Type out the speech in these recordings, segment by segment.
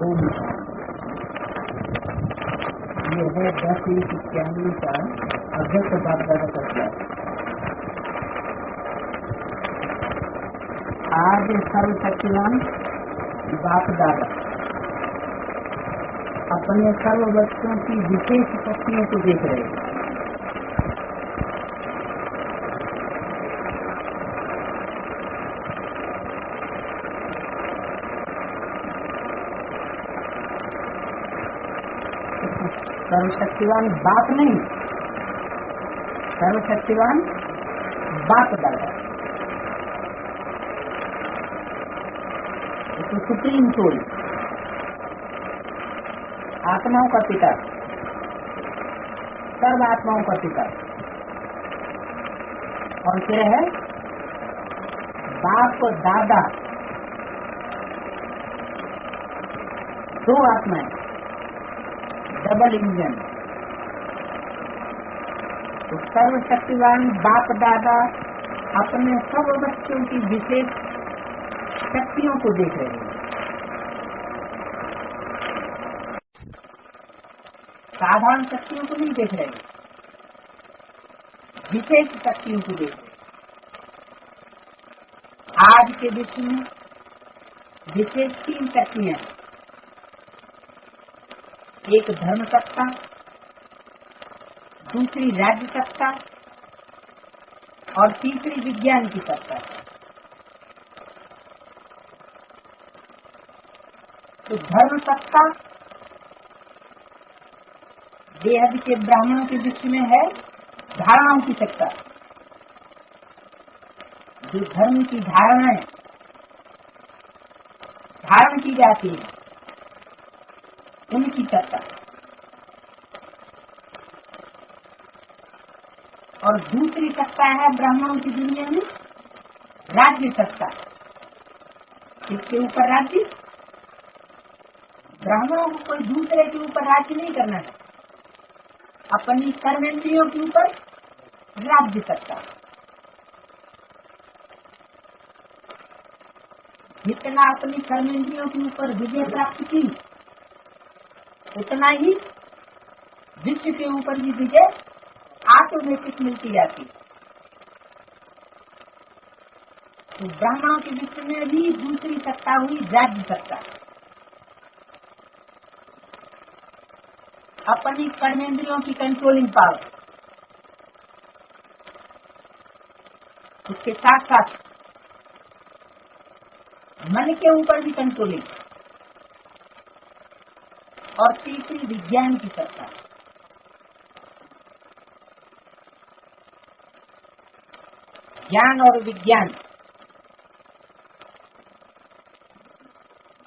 ओम ये है 10:91 का अध्यक्ष बात करता है। आज सर्वशक्तिमान बाप दादा अपने सर्व बच्चों की विशेष शक्तियों को देख रहे हैं। सर्वशक्तिवान बाप नहीं, सर्वशक्तिवान बाप दादा, तो सुप्रीम सोल, आत्माओं का पिता, सर्व आत्माओं का पिता। और फिर है बाप दादा, दो आत्माएं, डबल इंजन। तो सर्वशक्तिवान बाप दादा अपने सब बच्चों की विशेष शक्तियों को देख रहे हैं। साधारण शक्तियों को नहीं देख रहे, विशेष शक्तियों को देख रहे। आज के विश्व में विशेष 3 शक्तियां हैं। एक धर्म सत्ता, दूसरी राज्य सत्ता और तीसरी विज्ञान की सत्ता। तो धर्म सत्ता बेहद के ब्राह्मणों के विश्व में है धारणाओं की सत्ता। जो धर्म की धारणाएं धारण की जाती है उनकी सत्ता। और दूसरी सत्ता है ब्राह्मणों की दुनिया में राज्य सत्ता। इसके ऊपर राज्य, ब्राह्मणों को कोई दूसरे के ऊपर राज्य नहीं करना है, अपनी कर्मेंद्रियों के ऊपर राज्य सत्ता। जितना अपनी कर्मेंद्रियों के ऊपर विजय प्राप्त की उतना ही विश्व के ऊपर भी विजय ऑटोमेटिक मिलती जाती। तो ब्राह्मणों के विश्व में भी दूसरी सत्ता हुई राज्य सत्ता। अपनी कर्मेंद्रियों की कंट्रोलिंग पावर, उसके साथ साथ मन के ऊपर भी कंट्रोलिंग। और तीसरी विज्ञान की सत्ता। ज्ञान और विज्ञान,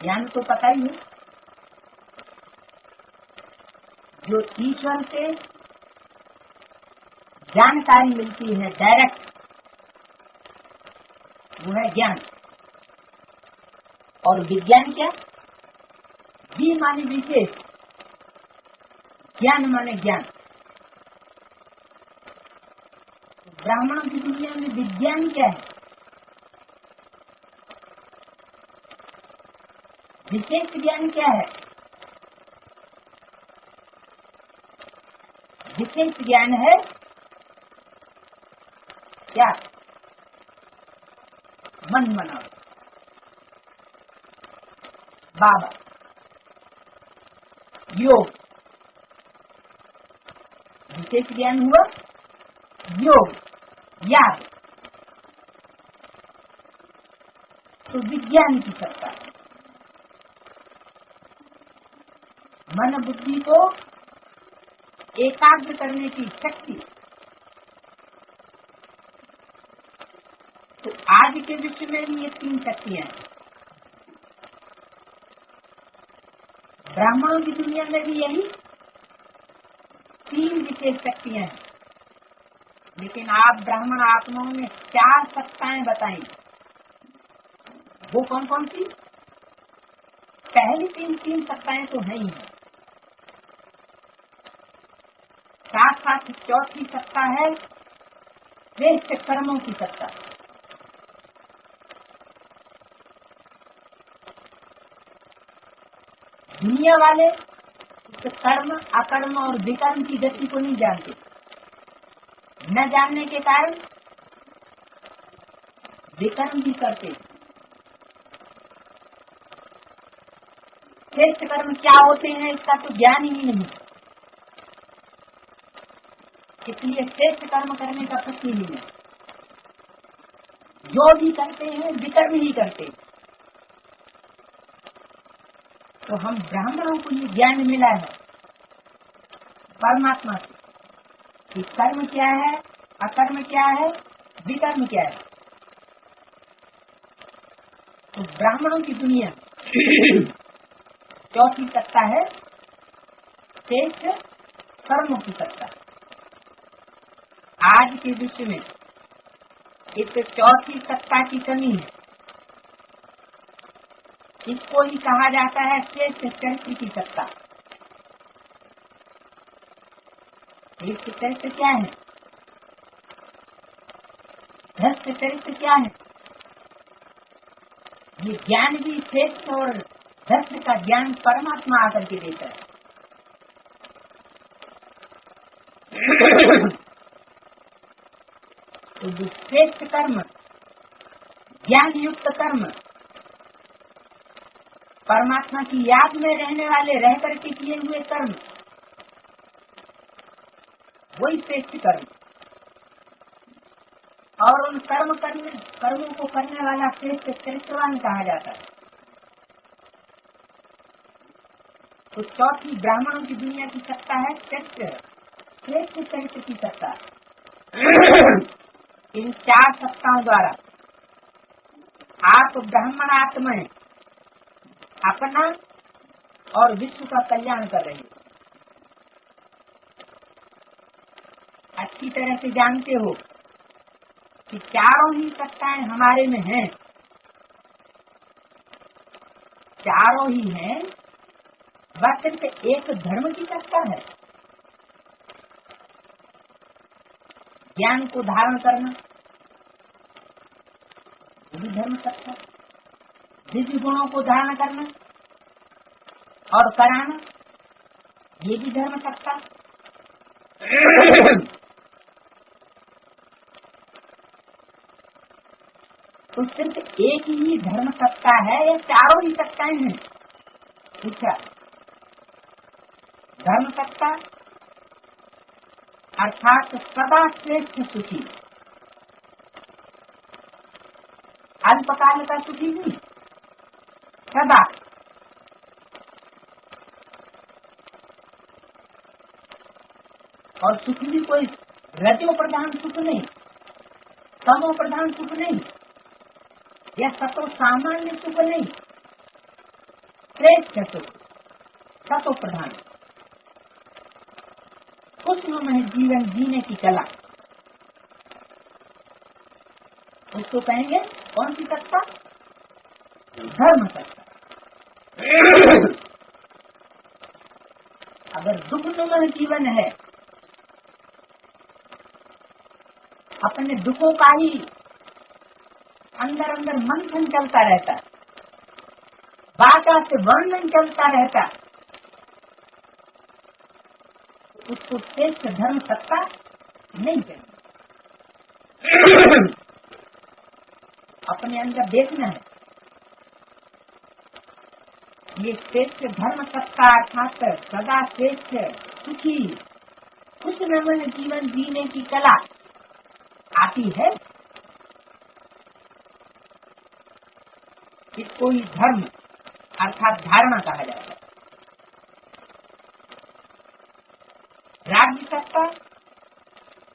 ज्ञान तो पता ही है, जो ईश्वर से जानकारी मिलती है डायरेक्ट, वो है ज्ञान। और विज्ञान क्या? भी माने विशेष, ज्ञान माने ज्ञान। ब्राह्मणों की दुनिया में विज्ञान क्या है? विशेष ज्ञान क्या है? विशेष ज्ञान है क्या? मन बनाओ, बाबा, योग। विशेष ज्ञान हुआ योग, याद। तो विज्ञान की सत्ता, मन बुद्धि को एकाग्र करने की शक्ति। तो आज के विश्व में भी ये 3 शक्तियां हैं। ब्राह्मणों की दुनिया में भी यही 3 विशेष शक्तियां हैं। लेकिन आप ब्राह्मण आत्माओं ने 4 सत्ताएं बताई। वो कौन कौन सी? पहली 3 सत्ताएं तो है ही है, साथ साथ चौथी सत्ता है श्रेष्ठ कर्मों की सत्ता। दुनिया वाले तो कर्म, अकर्म और विकर्म की गति को नहीं जानते। न जानने के कारण विकर्म भी करते। श्रेष्ठ कर्म क्या होते हैं इसका तो ज्ञान ही नहीं, इसलिए श्रेष्ठ कर्म करने का प्रश्न ही नहीं है। जो भी करते हैं विकर्म ही करते। तो हम ब्राह्मणों को ये ज्ञान मिला है परमात्मा से कि कर्म क्या है, अकर्म क्या है, विकर्म क्या है। तो ब्राह्मणों की दुनिया चौथी सत्ता है श्रेष्ठ कर्मों की सत्ता। आज के विश्व में इस चौथी सत्ता की कमी है। इसको ही कहा जाता है श्रेष्ठ चरित्र की सत्ता। श्रेष्ठ चरित्र क्या है, भ्रष्ट चरित्र क्या है। ये ज्ञान भी श्रेष्ठ और भ्रष्ट का ज्ञान परमात्मा आकर के देता है। तो जो श्रेष्ठ कर्म, ज्ञान युक्त कर्म, परमात्मा की याद में रहने वाले रह करके किए हुए कर्म, वही श्रेष्ठ कर्म। और उन कर्मों को करने वाला श्रेष्ठ चरित्रवान कहा जाता है। तो चौथी ब्राह्मणों की दुनिया की सत्ता है श्रेष्ठ चरित्र की सत्ता। इन चार सत्ताओं द्वारा आप ब्राह्मणात्मा अपना और विश्व का कल्याण कर रहे हो। अच्छी तरह से जानते हो कि चारों ही सत्ताएं हमारे में हैं, चारों ही हैं, बस सिर्फ एक धर्म की सत्ता है, ज्ञान को धारण करना, वो भी धर्म सत्ता, दिव्य गुणों को धारण करना और कराना, ये भी धर्म सत्ता। तो सिर्फ एक ही धर्म सत्ता है या चारों ही सत्ताएं हैं? पूछा। धर्म सत्ता अर्थात सदा श्रेष्ठ सुखी, अल्पकाल का सुखी नहीं, सदा। और सुख भी कोई रजो प्रधान सुख नहीं, तमो प्रधान सुख नहीं, या सतो सामान्य सुख नहीं, श्रेष्ठ सुख, सतो प्रधान, खुशनुमा जीवन जीने की कला, उसको कहेंगे कौन सी सत्ता? धर्म सत्ता। अगर दुखनुमा जीवन है, अपने दुखों का ही अंदर अंदर मंथन चलता रहता, वाचा से वर्णन चलता रहता, उसको श्रेष्ठ धर्म सत्ता नहीं चाहिए। अपने अंदर देखना है, ये श्रेष्ठ धर्म सत्ता अर्थात सदा श्रेष्ठ सुखी खुशनुमा जीवन जीने की कला आती है। इसको ही धर्म अर्थात धारणा कहा जाता है। राज्य सत्ता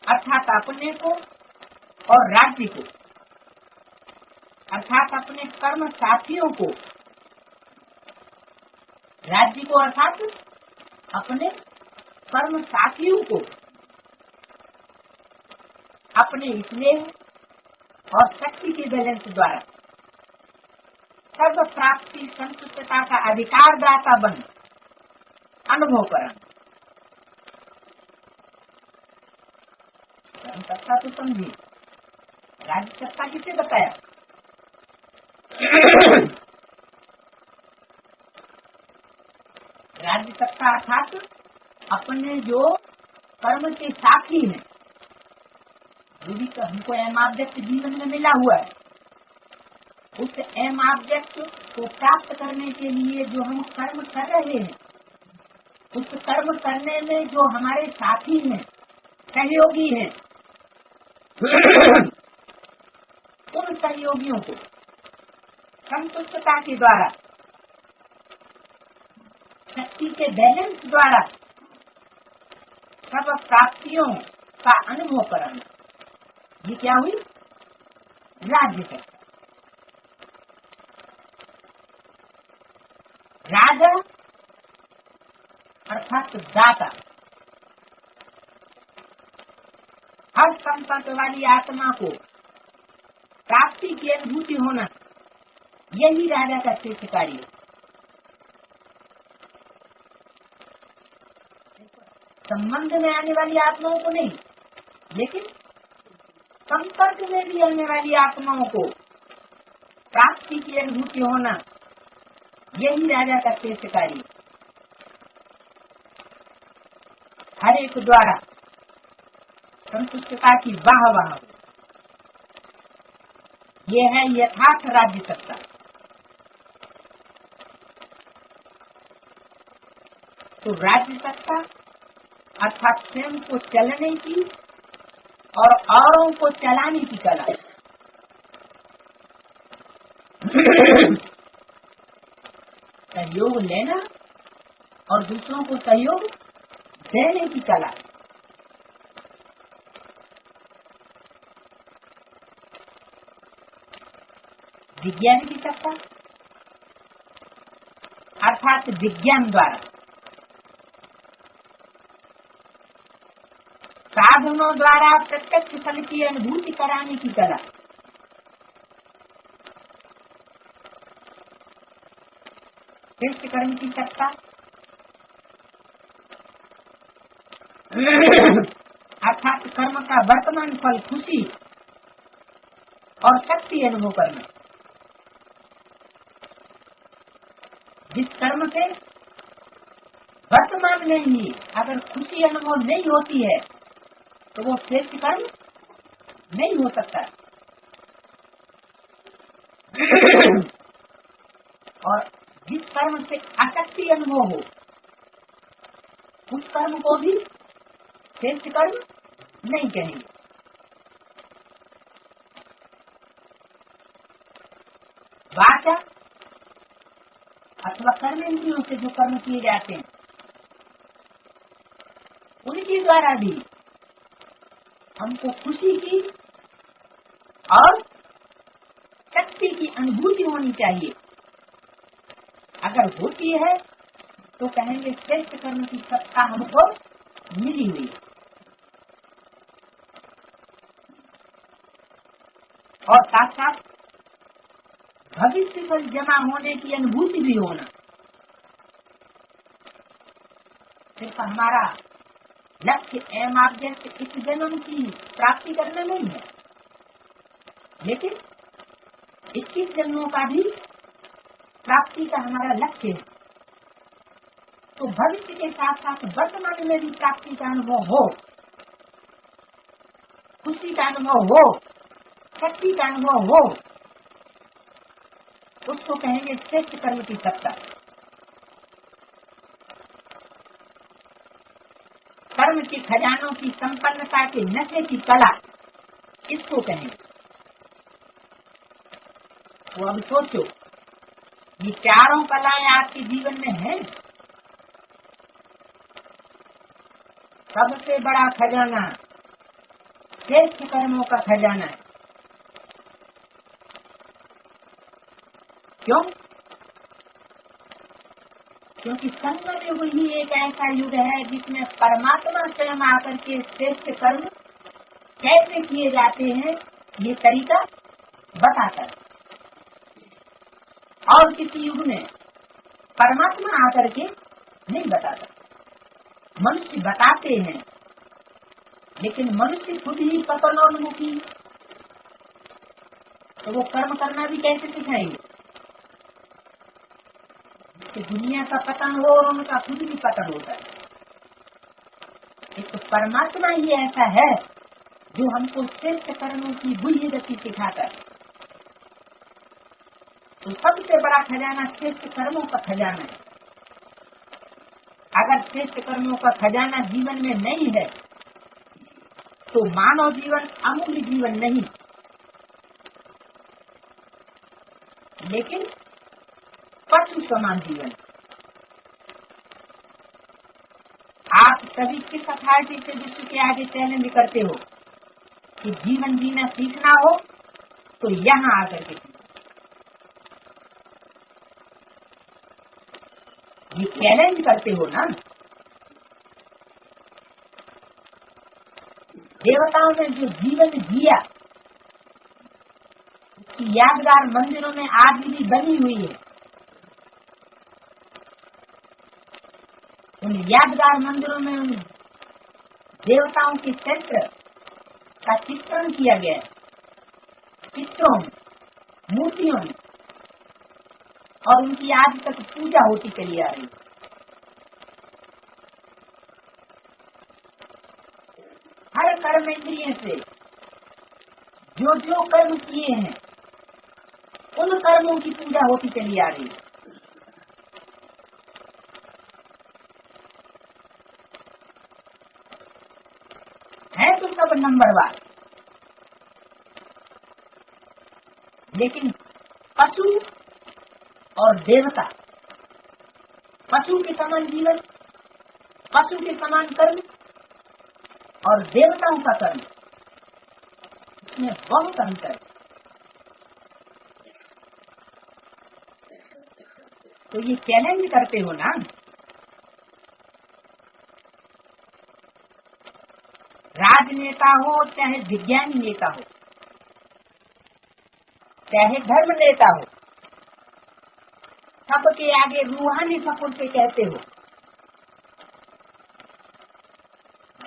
अर्थात अपने को और राज्य को अर्थात अपने कर्म साथियों को, राज्य को अर्थात अपने कर्म साथियों को अपने स्नेह और शक्ति के बैलेंस द्वारा सर्व प्राप्ति संतुष्टता का अधिकार दाता बन अनुभव करा। धर्म सत्ता तो समझी, राज्य सत्ता किसे बताया? राज्य सत्ता अर्थात अपने जो कर्म के साथी हैं, जो भी हमको एम ऑब्जेक्ट जीवन में मिला हुआ है, उस एम ऑब्जेक्ट को प्राप्त करने के लिए जो हम कर्म कर रहे हैं, उस कर्म करने में जो हमारे साथी हैं, सहयोगी हैं, उन सहयोगियों को संतुष्टता के द्वारा, शक्ति के बैलेंस द्वारा सब प्राप्तियों का अनुभव कराना, ये क्या हुई? राज्य है। राजा अर्थात दाता, हर संपत्ति वाली आत्मा को प्राप्ति की अनुभूति होना, यही राजा का श्रेष्ठ कार्य है। संबंध में आने वाली आत्माओं को नहीं, लेकिन संपर्क में भी आने वाली आत्माओं को प्राप्ति की अनुभूति होना, यही राजा का श्रेष्ठ कार्य है। हर एक द्वारा संतुष्टता की वाह वाह, ये है यथार्थ राज्य सत्ता। तो राज्य सत्ता अर्थात स्वयं को चलने की और औरों को चलाने की कला, सहयोग लेना और दूसरों को सहयोग देने की कला। विज्ञान की सत्ता अर्थात विज्ञान द्वारा साधनों द्वारा प्रत्यक्ष फल की अनुभूति कराने की कला। श्रेष्ठ कर्म की सत्ता अर्थात कर्म का वर्तमान फल खुशी और शक्ति अनुभव करना। जिस कर्म से वर्तमान में ही अगर खुशी अनुभव नहीं होती है, तो वो श्रेष्ठ कर्म नहीं हो सकता। और जिस कर्म से आसक्ति अनुभव हो, उस कर्म को भी श्रेष्ठ कर्म नहीं कहेंगे। वाचा अथवा कर्मेंद्रियों से जो कर्म किए जाते हैं, उनके द्वारा भी हमको खुशी की और शक्ति की अनुभूति होनी चाहिए। अगर होती है तो कहेंगे श्रेष्ठ कर्म की सत्ता हमको मिली हुई। और साथ साथ भविष्य फल जमा होने की अनुभूति भी होना। सिर्फ हमारा लक्ष्य एम ऑब्जेक्ट इस जन्म की प्राप्ति करना नहीं है, लेकिन 21 जन्मों का भी प्राप्ति का हमारा लक्ष्य है। तो भविष्य के साथ साथ वर्तमान में भी प्राप्ति का अनुभव हो, खुशी का अनुभव हो, शक्ति का अनुभव हो, उसको कहेंगे श्रेष्ठ कर्म की सत्ता। कर्म के खजानों की संपन्नता के नशे की कला, इसको कहेंगे। तो अब सोचो, ये चारों कलाएं आपके जीवन में हैं। सबसे बड़ा खजाना श्रेष्ठ कर्मों का खजाना है। क्यों? क्योंकि संगम युग ही एक ऐसा युग है जिसमें परमात्मा स्वयं आकर के श्रेष्ठ कर्म कैसे किए जाते हैं, ये तरीका बताता है। और किसी युग में परमात्मा आकर के नहीं बताता। मनुष्य बताते हैं, लेकिन मनुष्य खुद ही पतनोन्मुखी, तो वो कर्म करना भी कैसे सिखाएंगे? कि दुनिया का पतन हो और उनका खुद भी पतन होता है। एक तो परमात्मा ही ऐसा है जो हमको श्रेष्ठ कर्मों की बुरी गति सिखाता है। तो सबसे बड़ा खजाना श्रेष्ठ कर्मों का खजाना है। अगर श्रेष्ठ कर्मों का खजाना जीवन में नहीं है तो मानव जीवन अमूल्य जीवन नहीं, लेकिन पशु समान जीवन। आप सभी किस अथॉरिटी से विश्व के आगे चैलेंज करते हो कि जीवन जीना सीखना हो तो यहाँ आकर के सीखो। ये चैलेंज करते हो ना। देवताओं ने जो जीवन जिया उसकी यादगार मंदिरों में आज भी बनी हुई है। उन यादगार मंदिरों में उन देवताओं के चरित्र का चित्रण किया गया है, चित्रों में, मूर्तियों में, और उनकी आज तक पूजा होती चली आ रही है। हर कर्म इंद्रिय से जो जो कर्म किए हैं उन कर्मों की पूजा होती चली आ रही है। तो सब नंबरवार, लेकिन पशु और देवता, पशु के समान जीवन, पशु के समान कर्म और देवताओं का कर्म, इसमें बहुत अंतर है। तो ये चैलेंज करते हो ना। राजनेता हो चाहे विज्ञानी नेता हो चाहे धर्म नेता हो, सबके आगे रूहानी सपोर्ट से कहते हो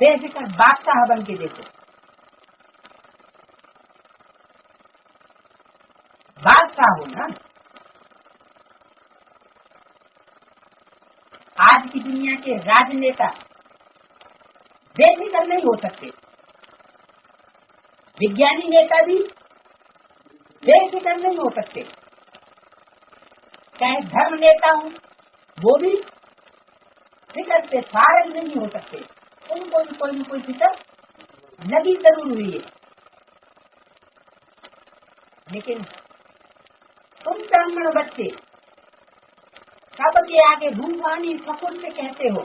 बेफिक्र बादशाह बन के देखो। बादशाह हो ना। आज की दुनिया के राजनेता बेफिक्र नहीं हो सकते, विज्ञानी नेता भी बेफिक्र नहीं हो सकते, चाहे धर्म नेता हो वो भी फिक्र से फारग नहीं हो सकते। उनको भी कोई न कोई फिक्र लगी जरूर हुई है। लेकिन तुम ब्राह्मण बच्चे सबके आगे रूहानी सपुर से कहते हो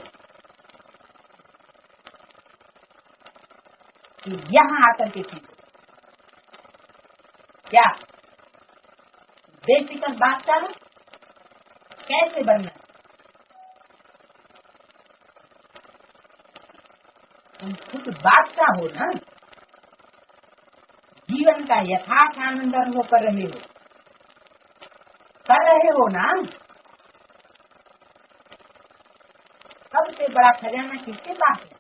कि यहाँ आकर के सीखो। क्या बेफिक्र बादशाह कैसे बनना? तुम खुद बादशाह हो ना। जीवन का यथार्थ आनंद अनुभव कर रहे हो ना। सबसे बड़ा खजाना किसके पास है?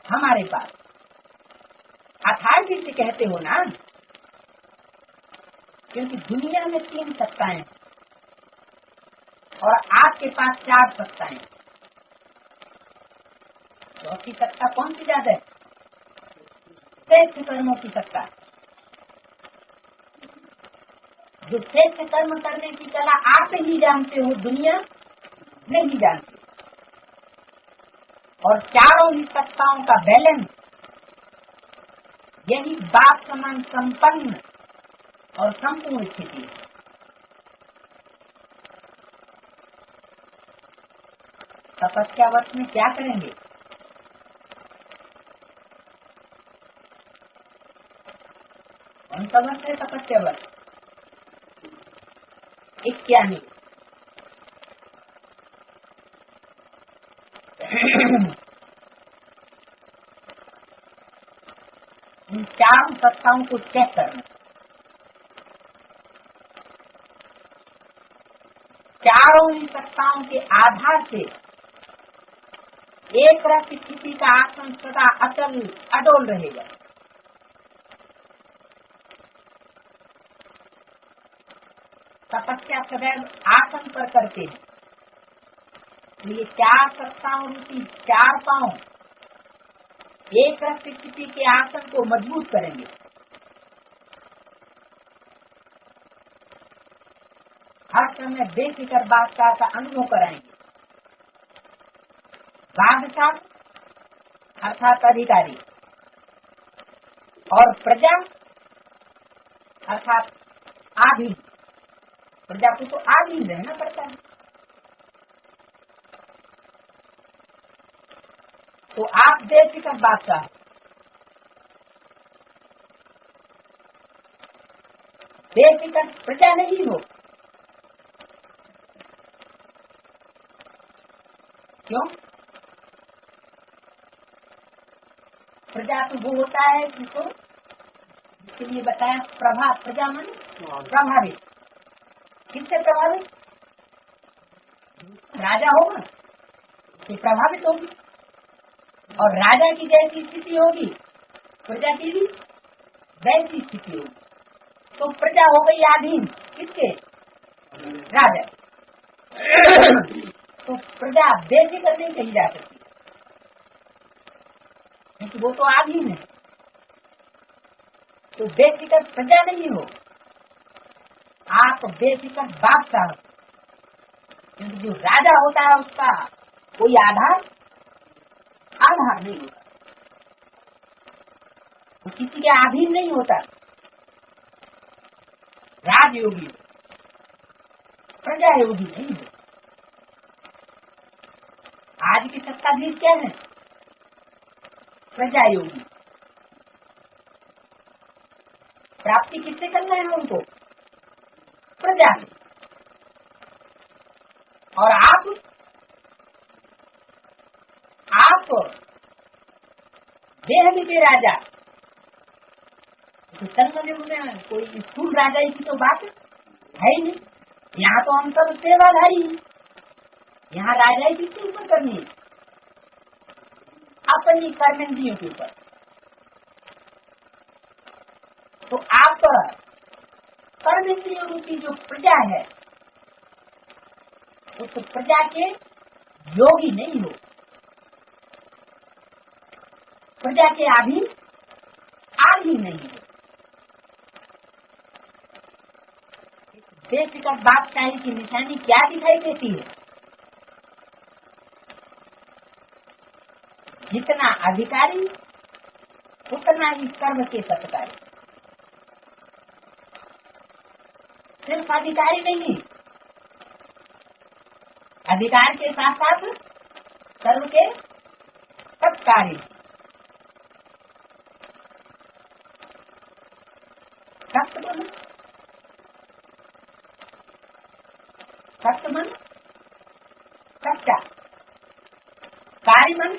हमारे पास। अथॉरिटी से कहते हो ना, क्योंकि दुनिया में 3 सत्ताएं और आपके पास 4 सत्ताएं। चौथी सत्ता कौन सी ज्यादा है? श्रेष्ठ कर्मों की सत्ता। जो श्रेष्ठ कर्म करने की कला आप ही जानते हो, दुनिया नहीं जानती। और चारों ही सत्ताओं का बैलेंस, यही बाप समान संपन्न और संपूर्ण स्थिति है। तपस्या वर्ष में क्या करेंगे? कौन सा वर्ष है तपस्या वर्ष? 21। इन 4 सत्ताओं को चेक करना। चारों ही सत्ताओं के आधार से एक रस स्थिति का आसन सदा अचल अडोल रहेगा। तपस्या सदैव आसन पर करते हैं। तो ये चार सत्ताओं रूपी चार पांव एक रस स्थिति के आसन को मजबूत करेंगे। हर समय बेफिक्र बादशाह का अनुभव कराएंगे। बादशाह अर्थात अधिकारी और प्रजा अर्थात आधीन। प्रजा को तो आधीन रहना पड़ता है। तो आप बेफिक्र बादशाह, बेफिक्र प्रजा नहीं हो। क्यों? प्रजा तो वो होता है जिसको, इसके लिए बताया प्रजा मन प्रभावित। किससे प्रभावित? राजा होगा तो प्रभावित होगी, और राजा की जैसी स्थिति होगी प्रजा की भी वैसी स्थिति होगी। तो प्रजा हो गई आधीन किसके? राजा। तो प्रजा बेफिक्र नहीं कही जा सकती, क्योंकि वो तो आधीन है। तो बेफिक्र प्रजा नहीं हो, आप बेफिक्र बादशाह। क्योंकि जो राजा होता है उसका कोई आधार नहीं होता, वो किसी के अधीन नहीं होता। राजयोगी प्रजा योगी नहीं हो। आज की सत्ताधीश क्या है? प्रजा योगी। प्राप्ति किससे करना है उनको? प्रजा से। और आप देह के राजा। तो तन्मयुग में कोई स्थूल राजा की तो बात है ही नहीं। यहाँ तो हम सब सेवाधारी हैं। यहाँ राजा ही किसके ऊपर करनी है? अपनी कर्मेंद्रियों के ऊपर। तो आप कर्मेंद्रियों रूपी जो प्रजा है उस प्रजा के योगी नहीं हो, प्रजा के अधीन नहीं हो। बेफिक्र बादशाही की निशानी क्या दिखाई देती है? जितना अधिकारी उतना ही कर्म के सत्कारी। सिर्फ अधिकारी नहीं, अधिकार के साथ साथ कर्म के सत्कारी। सत्य मन सच्चा, कार्य मन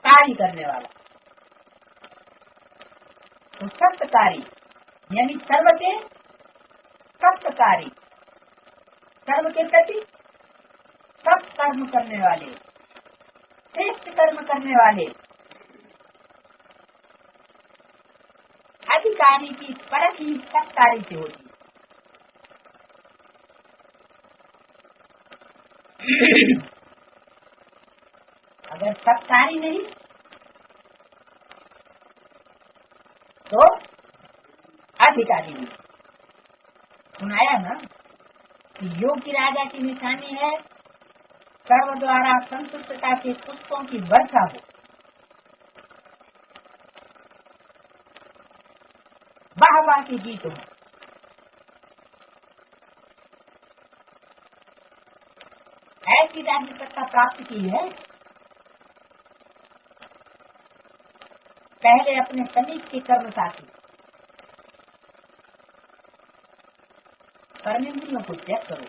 कार्य करने वाला। तो सत्यकारी यानी सर्व के सत्यकारी, सर्व के प्रति सब कर्म करने वाले, श्रेष्ठ कर्म करने वाले। अधिकारी की परख ही सत्कारी से होती है। अगर सत्कारी नहीं तो अधिकारी नहीं। सुनाया ना कि योगी राजा की निशानी है सर्व द्वारा संतुष्टता के पुष्पों की वर्षा हो। वाह की गीत हो। ऐसी राज्य सत्ता प्राप्त की है। पहले अपने समीप के कर्म साथी कर्मेंद्रियों को चेक करो।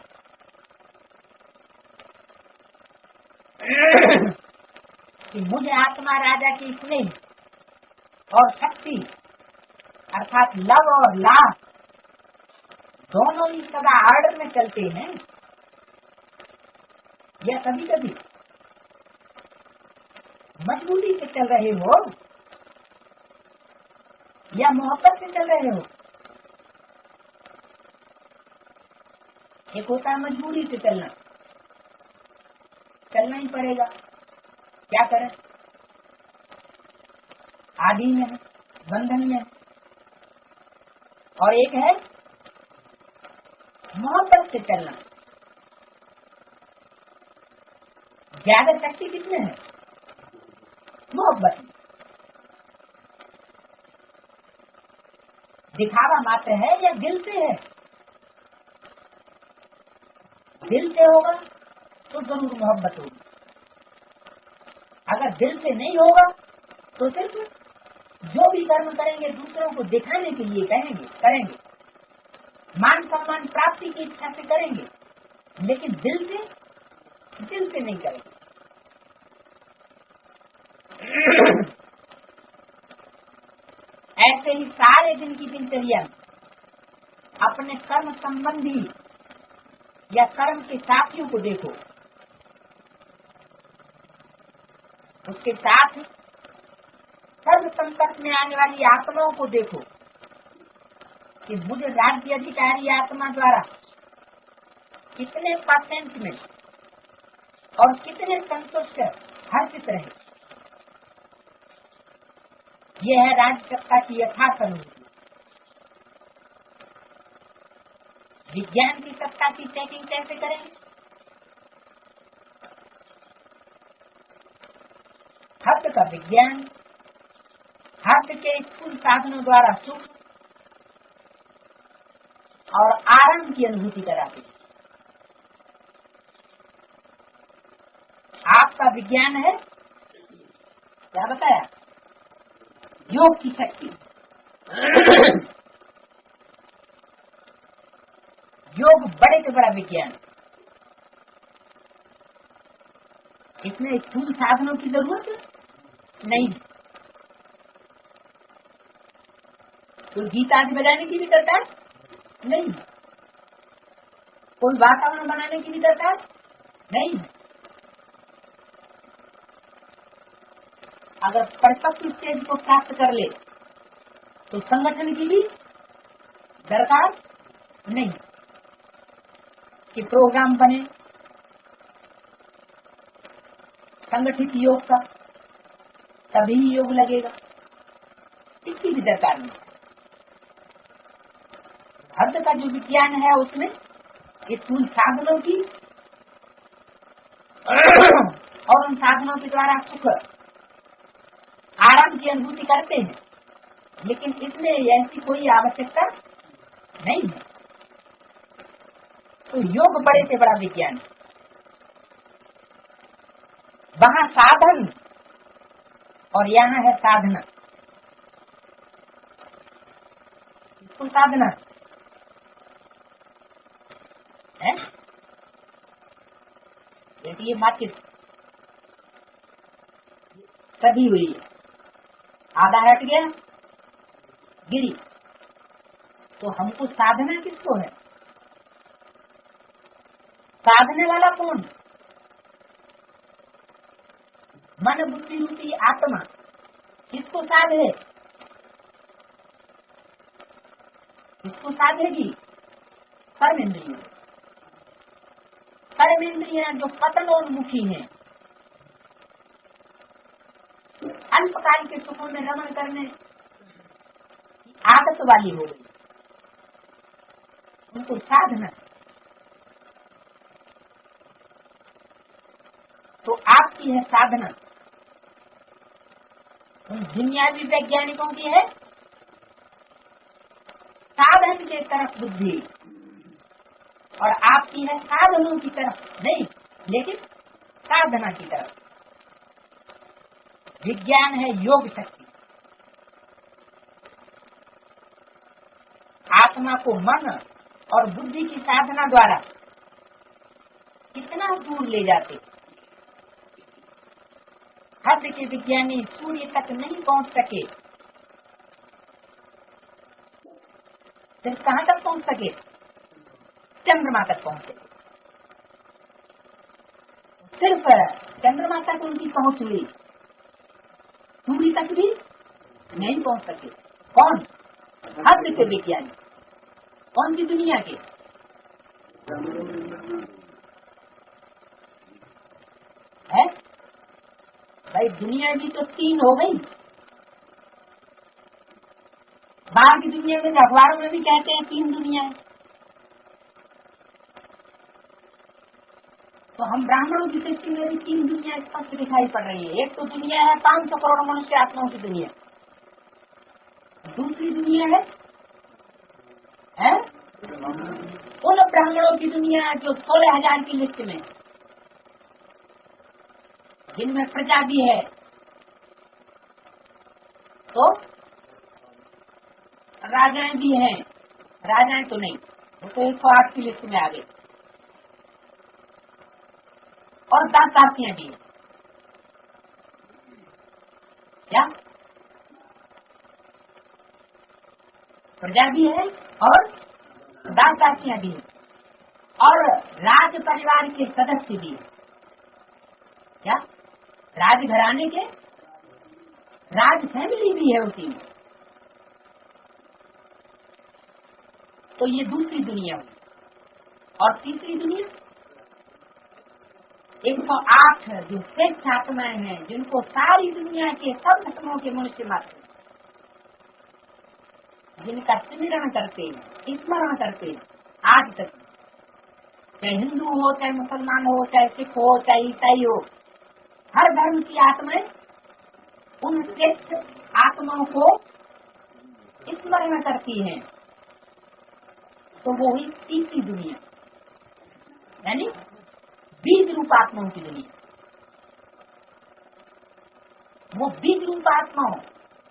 कि मुझे आत्मा राजा की स्नेह और शक्ति अर्थात लव और लाभ दोनों ही सदा आर्डर में चलते हैं, या कभी कभी मजबूरी से चल रहे हो या मोहब्बत से चल रहे हो। एक होता है मजबूरी से चलना, चलना ही पड़ेगा, क्या करें, आदि में है, बंधन में है। और एक है मोहब्बत से चलना। ज्यादा शक्ति किसमें है? मोहब्बत में। दिखावा मात्र है या दिल से है? दिल से होगा तो जरूर मोहब्बत होगी, अगर दिल से नहीं होगा तो सिर्फ जो भी कर्म करेंगे दूसरों को दिखाने के लिए करेंगे, मान सम्मान प्राप्ति की इच्छा से करेंगे, लेकिन दिल से नहीं करेंगे। ऐसे ही सारे दिन की दिनचर्या में अपने कर्म संबंधी या कर्म के साथियों को देखो, उसके साथ सर्व संकट में आने वाली आत्माओं को देखो कि मुझे राज्य अधिकारी आत्मा द्वारा कितने % में और कितने संतुष्ट हर्षित रहे। यह है राज्य सत्ता की यथार्थ अनुभूति। विज्ञान की सत्ता की चेकिंग कैसे करेंगे? हर्ष का विज्ञान हर्ष के स्थूल साधनों द्वारा सुख और आराम की अनुभूति कराते हैं। आपका विज्ञान है क्या बताया? योग की शक्ति। योग बड़े से बड़ा विज्ञान, इसमें स्थूल साधनों की जरूरत नहीं। कोई गीत आदि बजाने की भी करता नहीं, कोई वातावरण बनाने की भी करता नहीं। अगर परफेक्ट स्टेज को प्राप्त कर ले तो संगठन की भी दरकार नहीं कि प्रोग्राम बने संगठित योग का, तभी योग लगेगा, इसकी भी दरकार नहीं। हर्ष का जो विज्ञान है उसमें स्थूल साधनों की और उन साधनों के द्वारा सुख आराम की अनुभूति करते हैं, लेकिन इसमें ऐसी कोई आवश्यकता नहीं है। तो योग बड़े से बड़ा विज्ञान, वहाँ साधन और यहाँ है साधना। इसको साधना है, ये माचिस सभी हुई है, आधा हट गया गिरी, तो हमको साधना किसको है? साधने वाला कौन? मन बुद्धि रूपी आत्मा किसको साधे? किसको साधेगी? कर्मेंद्रियों। कर्मेंद्रियां जो पतनोन्मुखी हैं, अल्पकाल के सुखों में रमण करने आदत वाली हो गई, उनको साधना। तो आपकी है साधना, उन दुनियावी वैज्ञानिकों की है साधन के तरफ बुद्धि, और आपकी है साधनों की तरफ नहीं, लेकिन साधना की तरफ। विज्ञान है योग शक्ति, आत्मा को मन और बुद्धि की साधना द्वारा कितना दूर ले जाते। हद के विज्ञानी सूर्य तक नहीं पहुंच सके, सिर्फ कहां तक पहुंच सके? चंद्रमा तक पहुंचे। सिर्फ चंद्रमा तक उनकी पहुंच हुई, सूर्य तक भी नहीं पहुंच सके। कौन? हद के विज्ञानी। कौन सी दुनिया के? भाई दुनिया भी तो तीन हो गई। बाहर की दुनिया में अखबारों में भी कहते हैं तीन दुनिया है। तो हम ब्राह्मणों की दृष्टि में भी तीन दुनिया स्पष्ट दिखाई पड़ रही है। एक तो दुनिया है 500 करोड़ मनुष्य आत्माओं की दुनिया। दूसरी दुनिया है उन ब्राह्मणों की दुनिया जो 16,000 की लिस्ट में, जिनमें प्रजा भी है। तो राजाएं भी हैं, राजाएं तो नहीं, वो तो 108 की लिस्ट में आ गए। और दासियां भी हैं। क्या प्रजा भी है और दासियां भी हैं और राज परिवार के सदस्य भी हैं। क्या राजघराने के राज फैमिली भी है उसी में। तो ये दूसरी दुनिया हुई। और तीसरी दुनिया 108 जो श्रेष्ठ आत्माएं हैं, जिनको सारी दुनिया के सब धर्मों के मनुष्य मात्र, जिनका स्मरण करते हैं, स्मरण करते हैं आज तक, चाहे हिंदू हो, चाहे मुसलमान हो, चाहे सिख हो, चाहे ईसाई हो, हर धर्म की आत्माएं उन श्रेष्ठ आत्माओं को स्मरण करती हैं। तो वो हुई तीसरी दुनिया, यानी बीज रूप आत्माओं की दुनिया। वो बीज रूप आत्माओं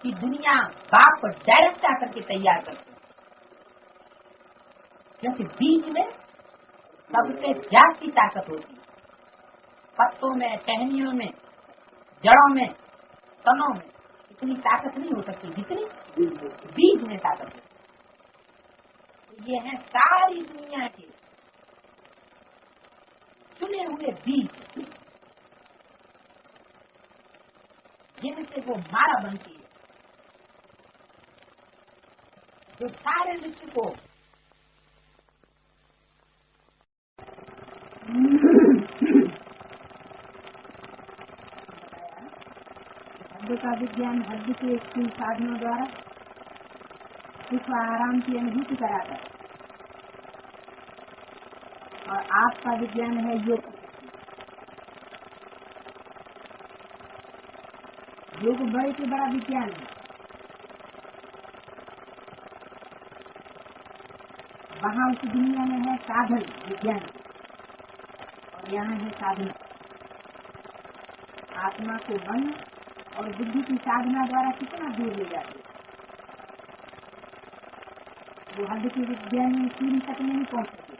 की दुनिया बाप डायरेक्ट आकर के तैयार करते हैं, क्योंकि बीज में सबसे ज्यादा ताकत होती है। पत्तों में, टहनियों में, जड़ों में, तनों में इतनी ताकत नहीं हो सकती जितनी बीज में ताकत है। ये है सारी दुनिया के चुने हुए बीज, जिनसे वो माला बनती है, जो सारे विश्व को हृदय का विज्ञान हृदय के स्थिर साधनों द्वारा सुख आराम की अनुभूति कराता है। और आपका विज्ञान है योग। योग बड़े से बड़ा विज्ञान है। वहाँ उस दुनिया में है साधन विज्ञान, और यहाँ है साधना। आत्मा को मन और बुद्धि की साधना द्वारा कितना दूर ले जाते, वो हद के विज्ञान में सूर्य तक नहीं पहुँच सके,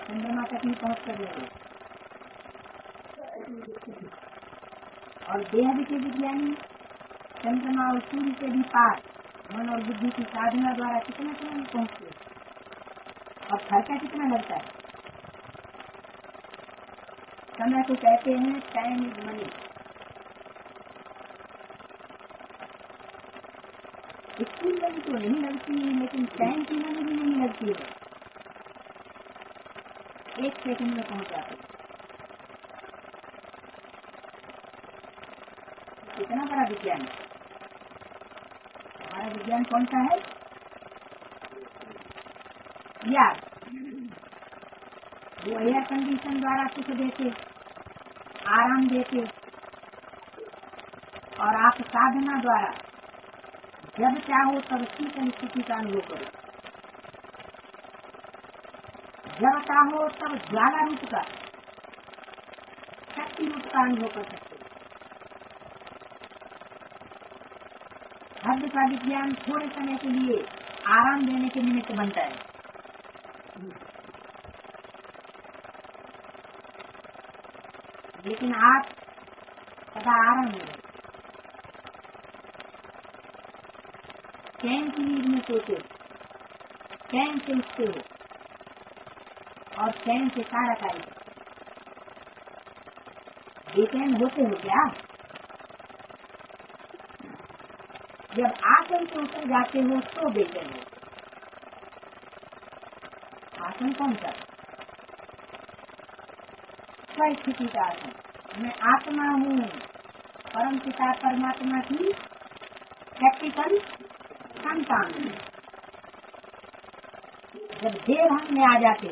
चंद्रमा तक नहीं पहुँच कर रहे। और देह के विज्ञानी चंद्रमा और सूर्य से भी पार मन और बुद्धि की साधना द्वारा कितना पहुँचते, और खर्चा कितना लगता है। समय को कहते हैं time is money. School money तो नहीं लगती है, लेकिन टाइम की मनी भी नहीं लगती है। 1 सेकंड में पहुंच जाते। कितना बड़ा विज्ञान है हमारा। विज्ञान कौन सा है यार? वो एयर कंडीशन द्वारा सुख देते, आराम देते, और आप साधना द्वारा जब चाहो तब शीतल स्थिति का अनुभव करो, जब चाहो तब ज्वाला रूप का, शक्ति रूप का अनुभव कर सकते। हद का विज्ञान थोड़े समय के लिए आराम देने के निमित्त बनता है, लेकिन आप सदा आराम में, चैन की नींद में सोते, चैन से उठते हो और चैन से सारा कार्य। बेचैन होते हो क्या? जब आसन से उतर जाते हो तो बेचैन हो। आसन कौन सा? स्वस्थिति का अर्थ है मैं आत्मा हूँ, परम पिता परमात्मा की प्रैक्टिकल संतान हूँ। जब देवहन में आ जाते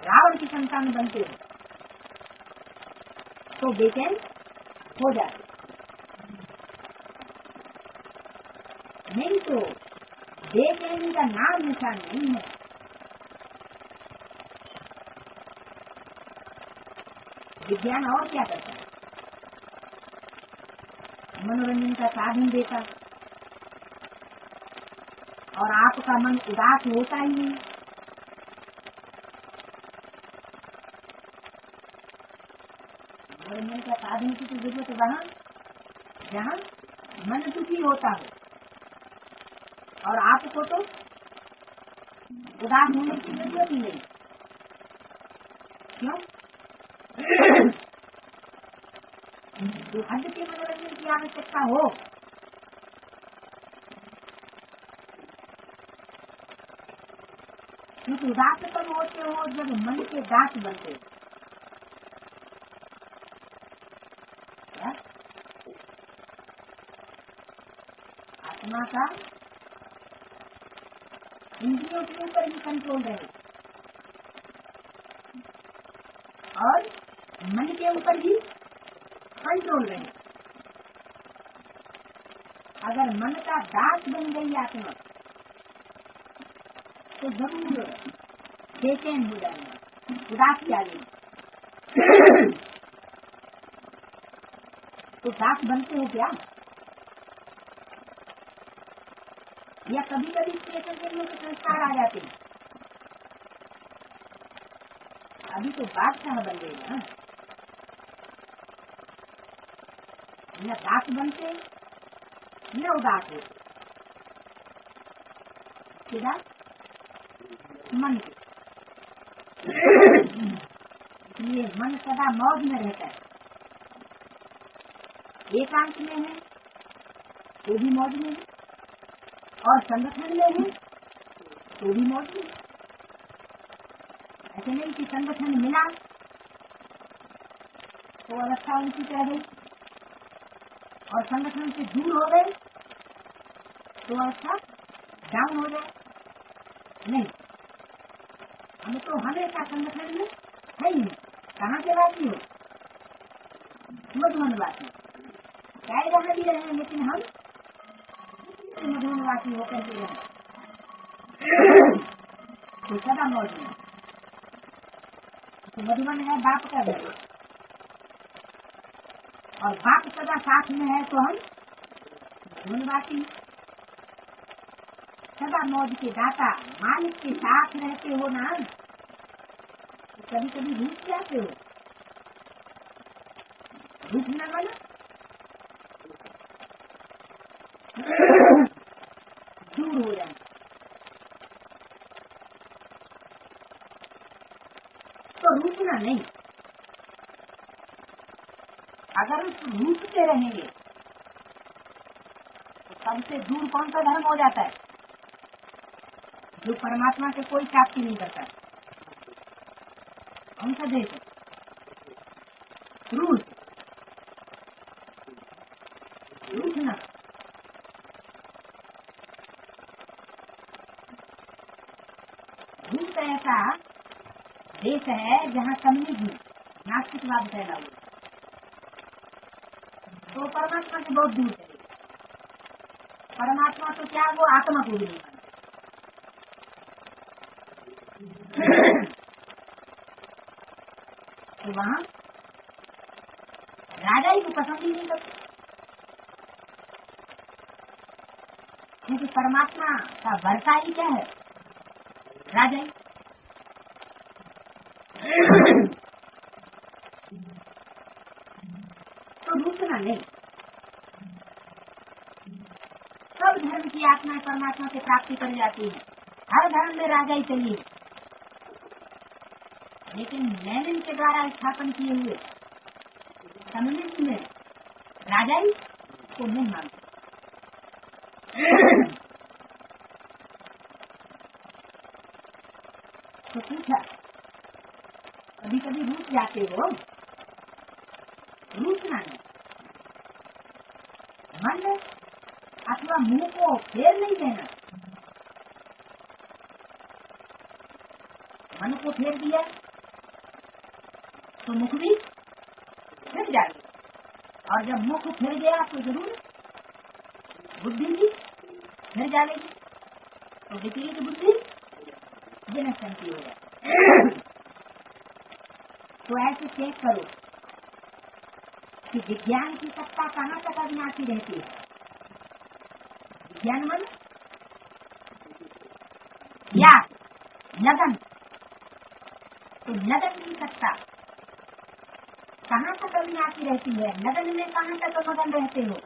रावण की संतान बनते हो तो बेचैन हो जाते, नहीं तो बेचैनी का नाम निशान नहीं है। विज्ञान और क्या करता है, मनोरंजन का साधन देता और आपका मन उदास होता ही नहीं। मनोरंजन का साधन की तो जरूरत वहाँ जहाँ मन दुखी होता हो, और आपको तो उदास होने की जरूरत ही नहीं। क्यों? जो हद के मनोरंजन की आवश्यकता हो, क्योंकि उदास कब होते हो जब मन के दास बनते हो। आत्मा का इंद्रियों के ऊपर ही कंट्रोल रहे और मन के ऊपर ही कंट्रोल रहे। अगर मन का दास बन गई आत्मा तो जरूर बेचैन हो जाएगा, उदास क्या लेंगे। तो दास बनते हो क्या? या कभी कभी स्टेशन के लिए संस्कार आ जाते हैं। अभी तो बादशाह बन गए ना, न दास बनते न उदास होते, सीधा मन के। इसलिए मन सदा मौज में रहता है। एकांत में है तो भी मौज में है, और संगठन में है तो भी मौज में है। ऐसे नहीं कि संगठन मिला तो अवस्था उनकी रह गई, और संगठन से दूर हो गए तो अवस्था डाउन हो जाए। नहीं, हम तो हमेशा संगठन में है ही। कहाँ के वासी हो? मधुबन वासी, चाहे वहाँ भी रहे, लेकिन हम मधुबन वासी होकर के रहे तो सदा मौज में। तो मधुबन है बाप का घर, और बाप सदा साथ में है तो हम मधुबनवासी। सदा मौज के दाता मालिक के साथ रहते हो ना, तो कभी कभी रूठ जाते हो। रूठना वाला दूर हो जाए तो रूठना नहीं। अगर उस रूठते रहेंगे तो सबसे दूर कौन सा धर्म हो जाता है? जो परमात्मा से कोई प्राप्ति नहीं करता, कौन सा देश है? रूठ, रूठना। रूठ ऐसा देश है जहाँ कम्युनिज्म नास्तिकवाद फैला हुआ, तो परमात्मा से बहुत दूर चले। परमात्मा तो क्या, वो आत्मा को भी नहीं मानते। तो वहाँ राजा ही को पसंद ही नहीं करते, क्योंकि परमात्मा का वर्षा ही क्या है? राजा ही। तो रूठना नहीं। सब धर्म की आत्मा परमात्मा से प्राप्ति कर जाती है, हर धर्म में राजा ही चलिए, लेकिन लेनिन के द्वारा स्थापन किए हुए कम्युनिज्म में राजा ही को नहीं मानते। तो पूछा जाते हो, रूठना नहीं। मन अथवा मुंह को फेर नहीं देना। मन को फेर दिया तो मुख भी फिर जाएगी, और जब मुख फिर गया तो जरूर बुद्धि भी फिर जाएगी, तो विपरीत बुद्धि जनक संति हो जाए। तो ऐसे चेक करो कि विज्ञान की सत्ता कहाँ तक अविनाशी रहती है। विज्ञान मन या लगन, तो लगन की सत्ता कहाँ तक अविनाशी रहती है। लगन में कहाँ तक मगन रहते हो,